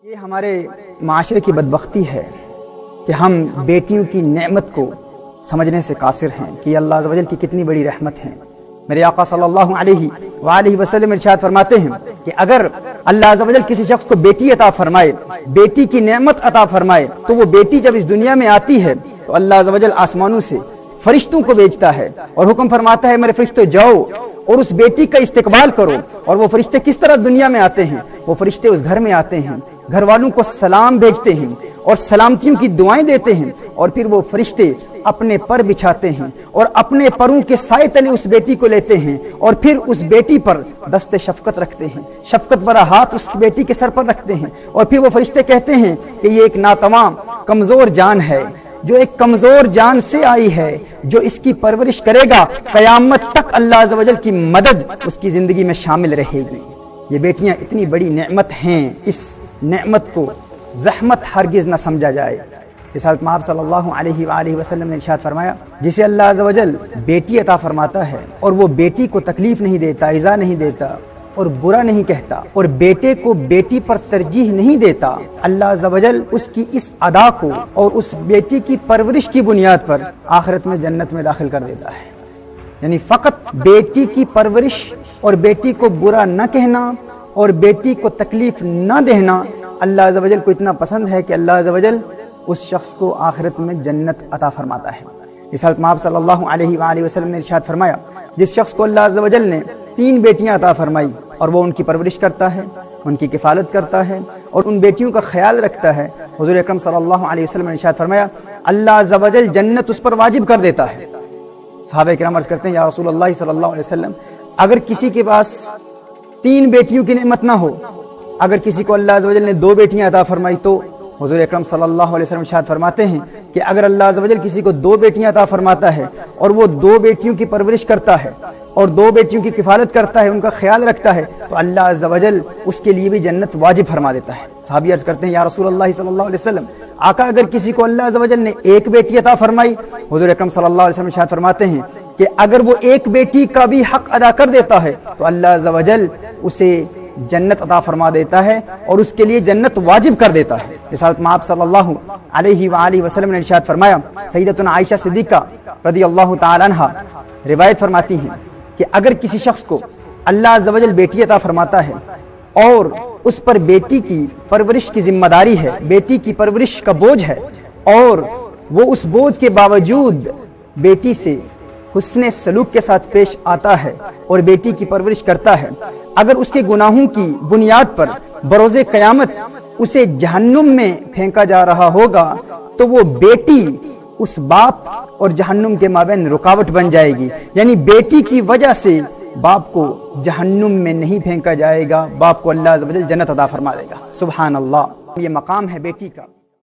یہ ہمارے معاشرے کی بدبختی ہے کہ ہم بیٹیوں کی نعمت کو سمجھنے سے قاصر ہیں کہ یہ اللہ عز و جل کی کتنی بڑی رحمت ہے۔ میرے آقا صلی اللہ علیہ وآلہ وسلم ارشاد فرماتے ہیں کہ اگر اللہ عز و جل کسی شخص کو بیٹی عطا فرمائے، بیٹی کی نعمت عطا فرمائے، تو وہ بیٹی جب اس دنیا میں آتی ہے تو اللہ عز و جل آسمانوں سے فرشتوں کو بھیجتا ہے اور حکم فرماتا ہے میرے فرشتوں جاؤ اور اس بیٹی کا استقبال کرو۔ اور وہ فرشتے کس طرح دنیا میں آتے ہیں؟ وہ فرشتے اس گھر میں آتے ہیں، گھر والوں کو سلام بھیجتے ہیں اور سلامتیوں کی دعائیں دیتے ہیں، اور پھر وہ فرشتے اپنے پر بچھاتے ہیں اور اپنے پروں کے سائے تلے اس بیٹی کو لیتے ہیں اور پھر اس بیٹی پر دست شفقت رکھتے ہیں، شفقت بھرا ہاتھ اس بیٹی کے سر پر رکھتے ہیں، اور پھر وہ فرشتے کہتے ہیں کہ یہ ایک ناتواں کمزور جان ہے جو ایک کمزور جان سے آئی ہے، جو اس کی پرورش کرے گا قیامت تک اللہ عز و جل کی مدد اس کی زندگی میں شامل رہے گی۔ یہ بیٹیاں اتنی بڑی نعمت ہیں، اس نعمت کو زحمت ہرگز نہ سمجھا جائے۔ اس حالت میں آپ صلی اللہ علیہ وآلہ وسلم نے ارشاد فرمایا جسے اللہ عز و جل بیٹی عطا فرماتا ہے اور وہ بیٹی کو تکلیف نہیں دیتا، ایذا نہیں دیتا اور برا نہیں کہتا، اور بیٹے کو بیٹی پر ترجیح نہیں دیتا، اللہ عز و جل اس کی اس ادا کو اور اس بیٹی کی پرورش کی بنیاد پر آخرت میں جنت میں داخل کر دیتا ہے۔ یعنی فقط بیٹی کی پرورش اور بیٹی کو برا نہ کہنا اور بیٹی کو تکلیف نہ دینا اللہ عز و جل کو اتنا پسند ہے کہ اللہ عز و جل اس شخص کو آخرت میں جنت عطا فرماتا ہے۔ اس حالت میں آپ صلی اللہ علیہ وآلہ وسلم نے ارشاد فرمایا جس شخص کو اللہ عز و جل نے 3 بیٹیاں عطا فرمائی اور وہ ان کی پرورش کرتا ہے، ان کی کفالت کرتا ہے اور ان بیٹیوں کا خیال رکھتا ہے، حضور اکرم صلی اللہ علیہ وسلم نے ارشاد فرمایا اللہ عز و جل جنت اس پر واجب کر دیتا ہے۔ صحابہ کرام عرض کرتے ہیں یا رسول اللہ صلی اللہ علیہ وسلم اگر کسی کے پاس 3 بیٹیوں کی نعمت نہ ہو، اگر کسی کو اللہ عز و جل نے 2 بیٹیاں عطا فرمائی، تو حضور اکرم صلی اللہ علیہ وسلم ارشاد فرماتے ہیں کہ اگر اللہ عز و جل کسی کو 2 بیٹیاں عطا فرماتا ہے اور وہ 2 بیٹیوں کی پرورش کرتا ہے اور 2 بیٹیوں کی کفالت کرتا ہے، ان کا خیال رکھتا ہے، تو اللہ عز و جل اس کے لیے بھی جنت واجب فرما دیتا ہے۔ صحابی عرض کرتے ہیں یا رسول اللہ صلی اللہ علیہ وسلم آقا اگر کسی کو اللہ عز و جل نے 1 بیٹی عطا فرمائی، حضور اکرم صلی اللہ علیہ وسلم ارشاد فرماتے ہیں کہ اگر وہ 1 بیٹی کا بھی حق ادا کر دیتا ہے تو اللہ عز و جل اسے جنت عطا فرما دیتا ہے اور اس کے لیے جنت واجب کر دیتا ہے۔ اس حالت میں آپ صلی اللہ علیہ وآلہ وسلم نے ارشاد فرمایا، سیدتنا عائشہ صدیقہ رضی اللہ تعالی عنہا روایت فرماتی ہیں کہ اگر کسی شخص کو اللہ عز و جل بیٹی عطا فرماتا ہے اور اس پر بیٹی کی پرورش کی ذمہ داری ہے، بیٹی کی پرورش کا بوجھ ہے، اور وہ اس بوجھ کے باوجود بیٹی سے حسن سلوک کے ساتھ پیش آتا ہے اور بیٹی کی پرورش کرتا ہے، اگر اس کے گناہوں کی بنیاد پر بروز قیامت اسے جہنم میں پھینکا جا رہا ہوگا تو وہ بیٹی اس باپ اور جہنم کے مابین رکاوٹ بن جائے گی، یعنی بیٹی کی وجہ سے باپ کو جہنم میں نہیں پھینکا جائے گا، باپ کو اللہ عز و جل جنت عطا فرما دے گا۔ سبحان اللہ، یہ مقام ہے بیٹی کا۔